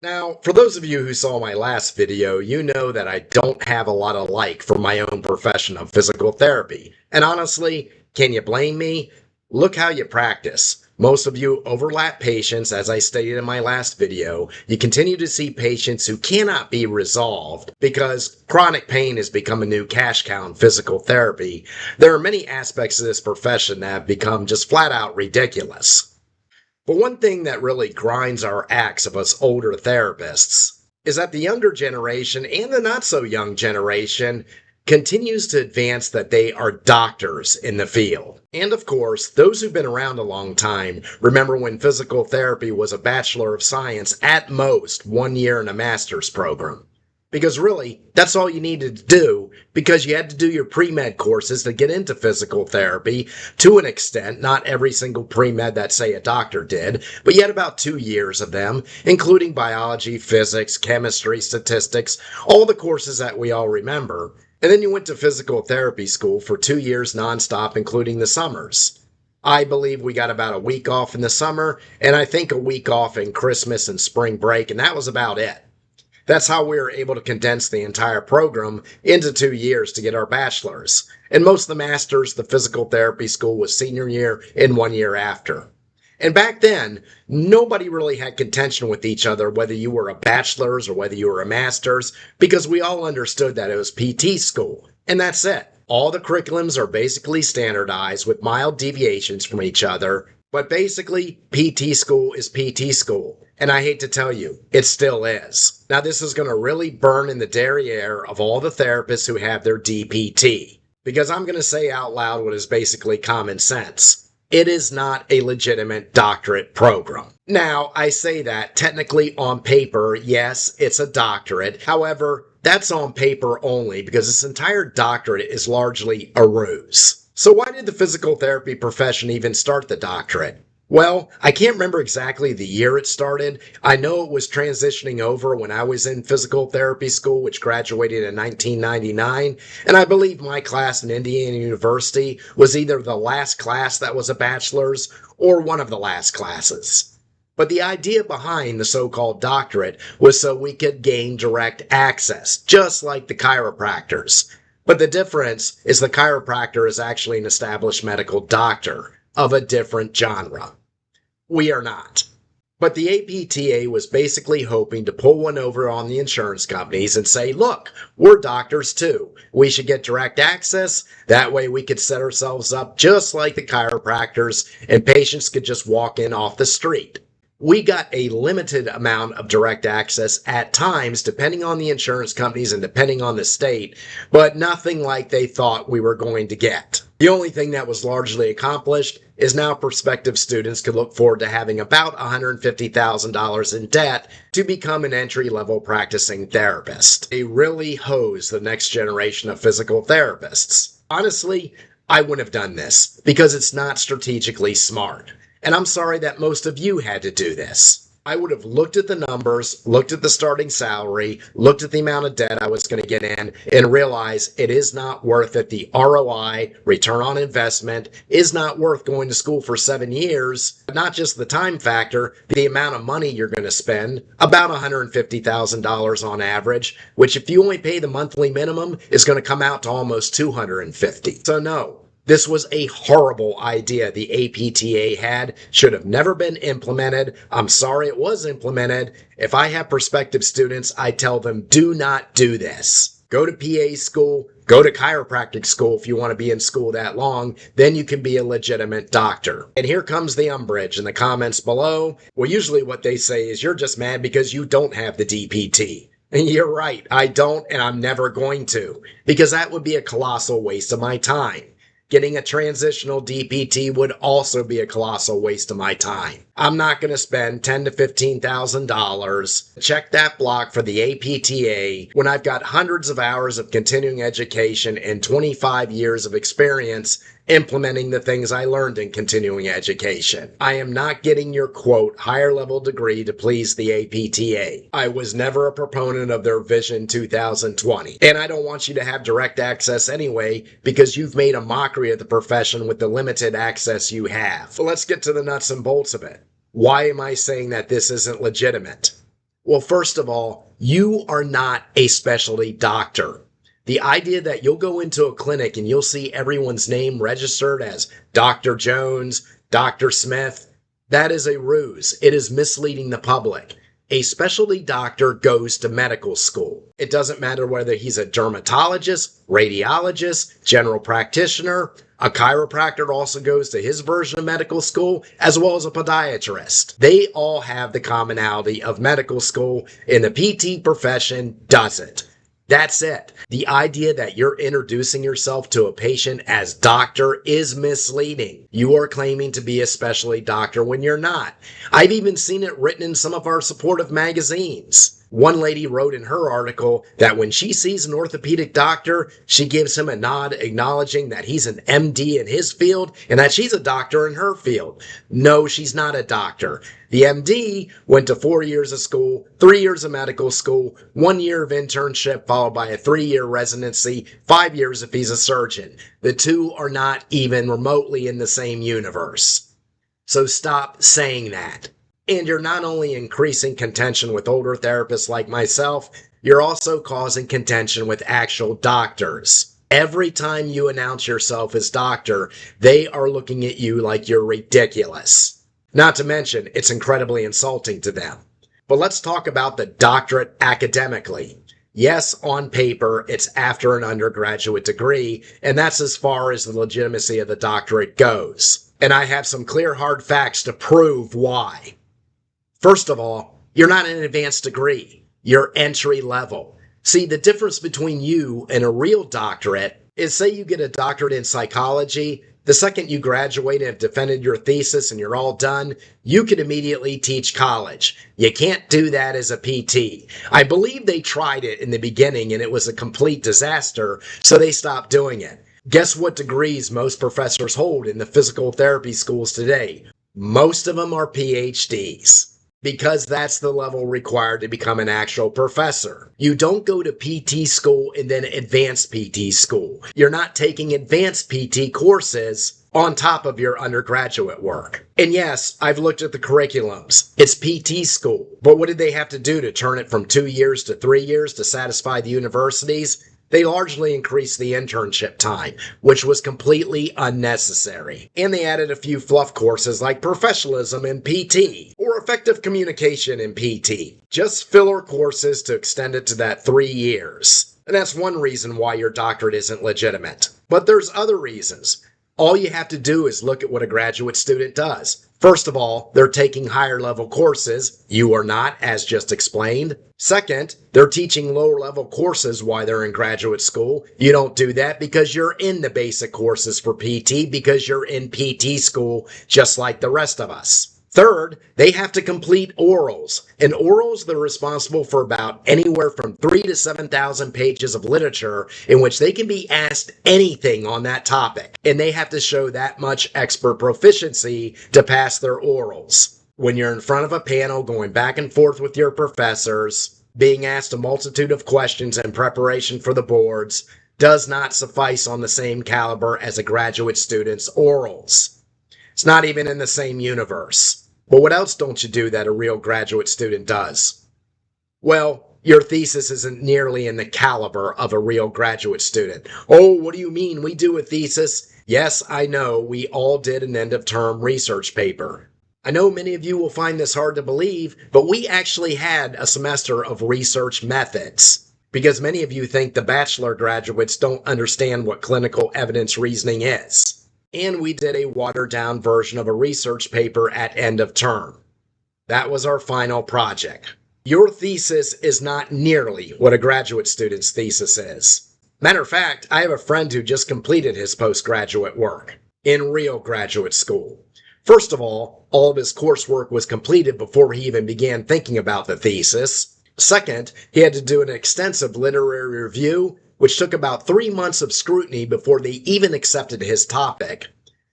Now, for those of you who saw my last video, you know that I don't have a lot of like for my own profession of physical therapy. And honestly, can you blame me? Look how you practice. Most of you overlap patients, as I stated in my last video. You continue to see patients who cannot be resolved because chronic pain has become a new cash cow in physical therapy. There are many aspects of this profession that have become just flat out ridiculous. But one thing that really grinds our axe of us older therapists is that the younger generation and the not so young generation continues to advance that they are doctors in the field. And of course, those who've been around a long time remember when physical therapy was a Bachelor of Science, at most 1 year in a master's program. Because really, that's all you needed to do, because you had to do your pre-med courses to get into physical therapy to an extent, not every single pre-med that, say, a doctor did, but you had about 2 years of them, including biology, physics, chemistry, statistics, all the courses that we all remember. And then you went to physical therapy school for 2 years nonstop, including the summers. I believe we got about a week off in the summer, and I think a week off in Christmas and spring break, and that was about it. That's how we were able to condense the entire program into 2 years to get our bachelor's. And most of the masters, the physical therapy school was senior year and 1 year after. And back then, nobody really had contention with each other, whether you were a bachelor's or whether you were a master's, because we all understood that it was PT school. And that's it. All the curriculums are basically standardized with mild deviations from each other, but basically, PT school is PT school. And I hate to tell you, it still is. Now, this is going to really burn in the derriere of all the therapists who have their DPT, because I'm going to say out loud what is basically common sense. It is not a legitimate doctorate program. Now, I say that technically on paper, yes, it's a doctorate. However, that's on paper only because this entire doctorate is largely a ruse. So why did the physical therapy profession even start the doctorate? Well, I can't remember exactly the year it started. I know it was transitioning over when I was in physical therapy school, which graduated in 1999. And I believe my class in Indiana University was either the last class that was a bachelor's or one of the last classes. But the idea behind the so-called doctorate was so we could gain direct access, just like the chiropractors. But the difference is the chiropractor is actually an established medical doctor of a different genre. We are not. But the APTA was basically hoping to pull one over on the insurance companies and say, look, we're doctors too. We should get direct access. That way we could set ourselves up just like the chiropractors and patients could just walk in off the street. We got a limited amount of direct access at times, depending on the insurance companies and depending on the state, but nothing like they thought we were going to get. The only thing that was largely accomplished is now prospective students could look forward to having about $150,000 in debt to become an entry-level practicing therapist. They really hose the next generation of physical therapists. Honestly, I wouldn't have done this because it's not strategically smart. And I'm sorry that most of you had to do this. I would have looked at the numbers, looked at the starting salary, looked at the amount of debt I was going to get in, and realized it is not worth it. The ROI, return on investment, is not worth going to school for 7 years. Not just the time factor, the amount of money you're going to spend, about $150,000 on average, which if you only pay the monthly minimum is going to come out to almost $250,000. So no. This was a horrible idea the APTA had, should have never been implemented. I'm sorry it was implemented. If I have prospective students, I tell them, do not do this. Go to PA school, go to chiropractic school if you want to be in school that long, then you can be a legitimate doctor. And here comes the umbrage in the comments below. Well, usually what they say is you're just mad because you don't have the DPT. And you're right, I don't, and I'm never going to, because that would be a colossal waste of my time. Getting a transitional DPT would also be a colossal waste of my time. I'm not going to spend $10,000 to $15,000 to check that block for the APTA when I've got hundreds of hours of continuing education and 25 years of experience implementing the things I learned in continuing education. I am not getting your, quote, higher level degree to please the APTA. I was never a proponent of their Vision 2020. And I don't want you to have direct access anyway because you've made a mockery of the profession with the limited access you have. But let's get to the nuts and bolts of it. Why am I saying that this isn't legitimate? Well, first of all, you are not a specialty doctor. The idea that you'll go into a clinic and you'll see everyone's name registered as Dr. Jones, Dr. Smith, that is a ruse. It is misleading the public. A specialty doctor goes to medical school. It doesn't matter whether he's a dermatologist, radiologist, general practitioner. A chiropractor also goes to his version of medical school, as well as a podiatrist. They all have the commonality of medical school, and the PT profession doesn't. That's it. The idea that you're introducing yourself to a patient as doctor is misleading. You are claiming to be a specialty doctor when you're not. I've even seen it written in some of our supportive magazines. One lady wrote in her article that when she sees an orthopedic doctor, she gives him a nod acknowledging that he's an MD in his field and that she's a doctor in her field. No, she's not a doctor. The MD went to 4 years of school, 3 years of medical school, 1 year of internship, followed by a 3-year residency, 5 years if he's a surgeon. The two are not even remotely in the same universe. So stop saying that. And you're not only increasing contention with older therapists like myself, you're also causing contention with actual doctors. Every time you announce yourself as doctor, they are looking at you like you're ridiculous. Not to mention, it's incredibly insulting to them. But let's talk about the doctorate academically. Yes, on paper, it's after an undergraduate degree, and that's as far as the legitimacy of the doctorate goes. And I have some clear hard facts to prove why. First of all, you're not an advanced degree. You're entry level. See, the difference between you and a real doctorate is, say you get a doctorate in psychology, the second you graduate and have defended your thesis and you're all done, you can immediately teach college. You can't do that as a PT. I believe they tried it in the beginning and it was a complete disaster, so they stopped doing it. Guess what degrees most professors hold in the physical therapy schools today? Most of them are PhDs. Because that's the level required to become an actual professor. You don't go to PT school and then advanced PT school. You're not taking advanced PT courses on top of your undergraduate work. And yes, I've looked at the curriculums. It's PT school. But what did they have to do to turn it from 2 years to 3 years to satisfy the universities? They largely increased the internship time, which was completely unnecessary. And they added a few fluff courses like professionalism in PT or effective communication in PT. Just filler courses to extend it to that 3 years. And that's one reason why your doctorate isn't legitimate. But there's other reasons. All you have to do is look at what a graduate student does. First of all, they're taking higher level courses. You are not, as just explained. Second, they're teaching lower level courses while they're in graduate school. You don't do that because you're in the basic courses for PT because you're in PT school just like the rest of us. Third, they have to complete orals. And orals, they're responsible for about anywhere from 3,000 to 7,000 pages of literature in which they can be asked anything on that topic. And they have to show that much expert proficiency to pass their orals. When you're in front of a panel going back and forth with your professors, being asked a multitude of questions in preparation for the boards does not suffice on the same caliber as a graduate student's orals. It's not even in the same universe. But what else don't you do that a real graduate student does? Well, your thesis isn't nearly in the caliber of a real graduate student. Oh, what do you mean we do a thesis? Yes, I know, we all did an end-of-term research paper. I know many of you will find this hard to believe, but we actually had a semester of research methods. Because many of you think the bachelor graduates don't understand what clinical evidence reasoning is. And we did a watered-down version of a research paper at end of term. That was our final project. Your thesis is not nearly what a graduate student's thesis is. Matter of fact, I have a friend who just completed his postgraduate work in real graduate school. First of all of his coursework was completed before he even began thinking about the thesis. Second, he had to do an extensive literary review, which took about 3 months of scrutiny before they even accepted his topic.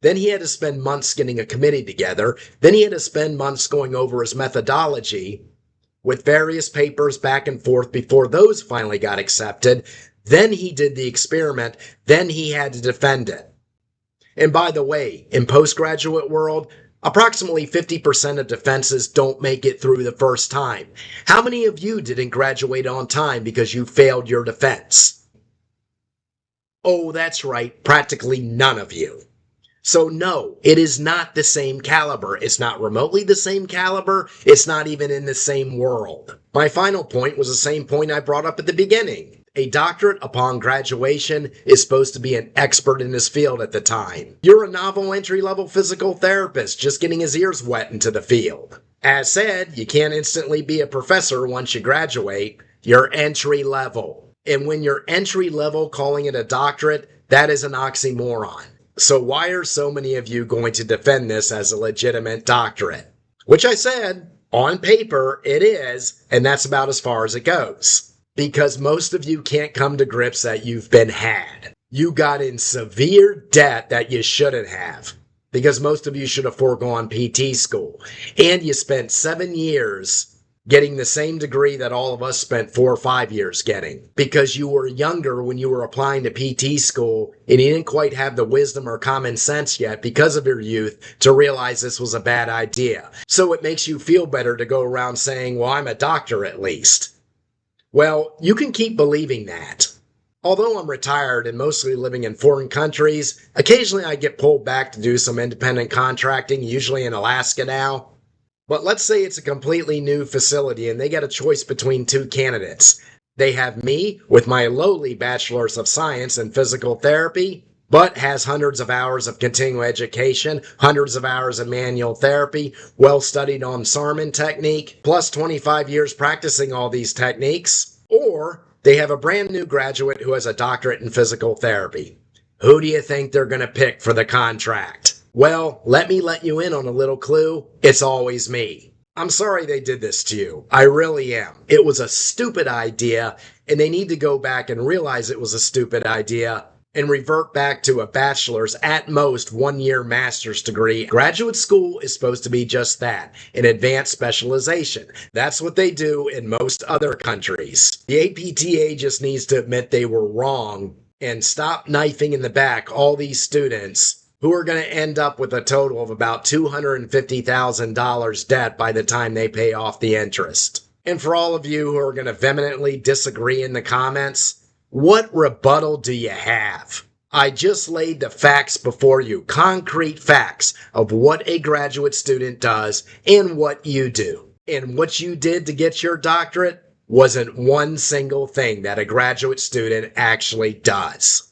Then he had to spend months getting a committee together. Then he had to spend months going over his methodology with various papers back and forth before those finally got accepted. Then he did the experiment. Then he had to defend it. And by the way, in postgraduate world, Approximately 50% of defenses don't make it through the first time. How many of you didn't graduate on time because you failed your defense? Oh, that's right, practically none of you. So no, it is not the same caliber. It's not remotely the same caliber. It's not even in the same world. My final point was the same point I brought up at the beginning. A doctorate upon graduation is supposed to be an expert in his field at the time. You're a novel entry-level physical therapist just getting his ears wet into the field. As said, you can't instantly be a professor once you graduate. You're entry level. And when you're entry level calling it a doctorate, that is an oxymoron. So why are so many of you going to defend this as a legitimate doctorate? Which I said, on paper, it is, and that's about as far as it goes. Because most of you can't come to grips that you've been had. You got in severe debt that you shouldn't have. Because most of you should have foregone PT school. And you spent 7 years getting the same degree that all of us spent 4 or 5 years getting. Because you were younger when you were applying to PT school and you didn't quite have the wisdom or common sense yet because of your youth to realize this was a bad idea. So it makes you feel better to go around saying, well, I'm a doctor at least. Well, you can keep believing that. Although I'm retired and mostly living in foreign countries, occasionally I get pulled back to do some independent contracting, usually in Alaska now. But let's say it's a completely new facility and they get a choice between 2 candidates. They have me with my lowly Bachelor's of Science in Physical Therapy, but has hundreds of hours of continuing education, hundreds of hours of manual therapy, well studied on Sarman technique, plus 25 years practicing all these techniques. Or they have a brand new graduate who has a doctorate in physical therapy. Who do you think they're going to pick for the contract? Well, let me let you in on a little clue. It's always me. I'm sorry they did this to you. I really am. It was a stupid idea, and they need to go back and realize it was a stupid idea and revert back to a bachelor's, at most 1-year master's degree. Graduate school is supposed to be just that, an advanced specialization. That's what they do in most other countries. The APTA just needs to admit they were wrong and stop knifing in the back all these students who are going to end up with a total of about $250,000 debt by the time they pay off the interest. And for all of you who are going to vehemently disagree in the comments, what rebuttal do you have? I just laid the facts before you, concrete facts of what a graduate student does and what you do. And what you did to get your doctorate wasn't one single thing that a graduate student actually does.